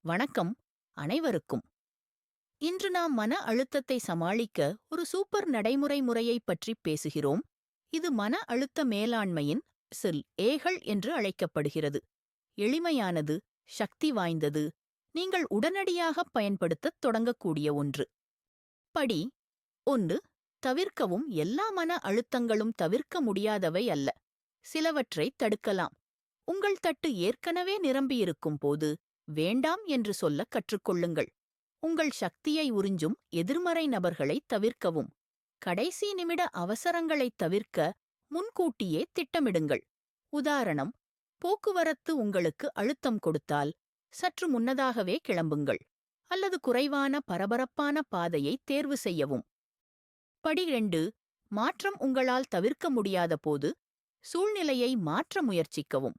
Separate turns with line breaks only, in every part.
வணக்கம் அனைவருக்கும். இன்று நாம் மன அழுத்தத்தை சமாளிக்க ஒரு சூப்பர் நடைமுறை முறையைப் பற்றி பேசுகிறோம். இது மன அழுத்த மேலாண்மையின் ஏகள் என்று அழைக்கப்படுகிறது. எளிமையானது, சக்தி வாய்ந்தது, நீங்கள் உடனடியாக பயன்படுத்தத் தொடங்கக்கூடிய ஒன்று. படி 1. தவிர்க்கவும். எல்லா மன அழுத்தங்களும் தவிர்க்க முடியாதவை அல்ல. சிலவற்றைத் தடுக்கலாம். உங்கள் தட்டு ஏற்கனவே நிரம்பியிருக்கும் போது வேண்டாம் என்று சொல்ல கற்றுக்கொள்ளுங்கள். உங்கள் சக்தியை உறிஞ்சும் எதிர்மறை நபர்களைத் தவிர்க்கவும். கடைசி நிமிட அவசரங்களைத் தவிர்க்க முன்கூட்டியே திட்டமிடுங்கள். உதாரணம், போக்குவரத்து உங்களுக்கு அழுத்தம் கொடுத்தால் சற்று முன்னதாகவே கிளம்புங்கள், அல்லது குறைவான பரபரப்பான பாதையை தேர்வு செய்யவும். படி 2. மாற்றம். உங்களால் தவிர்க்க முடியாத போது சூழ்நிலையை மாற்ற முயற்சிக்கவும்.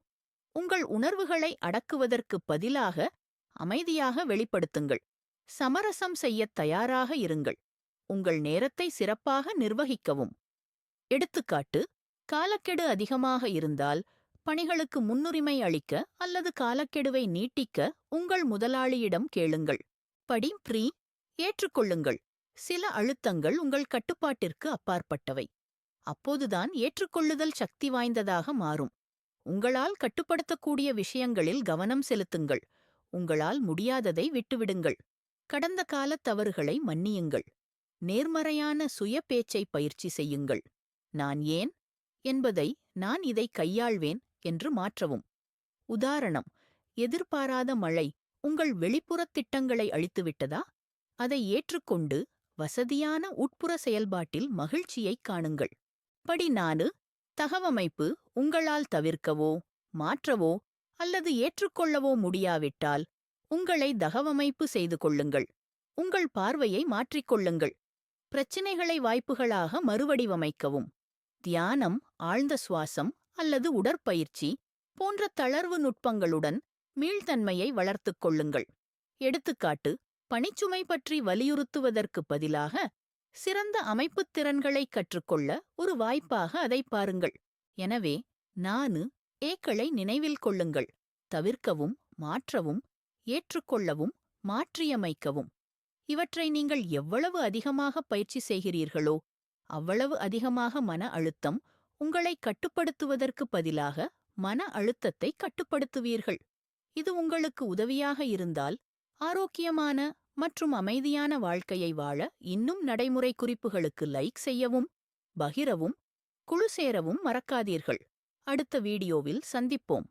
உங்கள் உணர்வுகளை அடக்குவதற்குப் பதிலாக அமைதியாக வெளிப்படுத்துங்கள். சமரசம் செய்யத் தயாராக இருங்கள். உங்கள் நேரத்தை சிறப்பாக நிர்வகிக்கவும். எடுத்துக்காட்டு, காலக்கெடு அதிகமாக இருந்தால் பணிகளுக்கு முன்னுரிமை அளிக்க அல்லது காலக்கெடுவை நீட்டிக்க உங்கள் முதலாளியிடம் கேளுங்கள். படி 3. ஏற்றுக்கொள்ளுங்கள். சில அழுத்தங்கள் உங்கள் கட்டுப்பாட்டிற்கு அப்பாற்பட்டவை. அப்போதுதான் ஏற்றுக்கொள்ளுதல் சக்தி வாய்ந்ததாக மாறும். உங்களால் கட்டுப்படுத்தக்கூடிய விஷயங்களில் கவனம் செலுத்துங்கள். உங்களால் முடியாததை விட்டுவிடுங்கள். கடந்த கால தவறுகளை மன்னியுங்கள். நேர்மறையான சுய பேச்சை பயிற்சி செய்யுங்கள். நான் ஏன் என்பதை நான் இதை கையாள்வேன் என்று மாற்றவும். உதாரணம், எதிர்பாராத மழை உங்கள் வெளிப்புறத் திட்டங்களை அழித்துவிட்டதா? அதை ஏற்றுக்கொண்டு வசதியான உட்புற செயல்பாட்டில் மகிழ்ச்சியைக் காணுங்கள். படி 4. தகவமைப்பு. உங்களால் தவிர்க்கவோ மாற்றவோ அல்லது ஏற்றுக்கொள்ளவோ முடியாவிட்டால் உங்களை தகவமைப்பு செய்து கொள்ளுங்கள். உங்கள் பார்வையை மாற்றிக்கொள்ளுங்கள். பிரச்சினைகளை வாய்ப்புகளாக மறுவடிவமைக்கவும். தியானம், ஆழ்ந்த சுவாசம் அல்லது உடற்பயிற்சி போன்ற தளர்வு நுட்பங்களுடன் மீள்தன்மையை வளர்த்துக் கொள்ளுங்கள். எடுத்துக்காட்டு, பணிச்சுமை பற்றி வலியுறுத்துவதற்குப் பதிலாக சிறந்த அமைப்புத் திறன்களைக் கற்றுக்கொள்ள ஒரு வாய்ப்பாக அதைப் பாருங்கள். எனவே, ஏக்களை நினைவில் கொள்ளுங்கள். தவிர்க்கவும், மாற்றவும், ஏற்றுக்கொள்ளவும், மாற்றியமைக்கவும். இவற்றை நீங்கள் எவ்வளவு அதிகமாக பயிற்சி செய்கிறீர்களோ அவ்வளவு அதிகமாக மன அழுத்தம் உங்களை கட்டுப்படுத்துவதற்கு பதிலாக மன அழுத்தத்தை கட்டுப்படுத்துவீர்கள். இது உங்களுக்கு உதவியாக இருந்தால் ஆரோக்கியமான மற்றும் அமைதியான வாழ்க்கையை வாழ இன்னும் நடைமுறை குறிப்புகளுக்கு லைக் செய்யவும், பகிரவும், குழு சேரவும் மறக்காதீர்கள். அடுத்த வீடியோவில் சந்திப்போம்.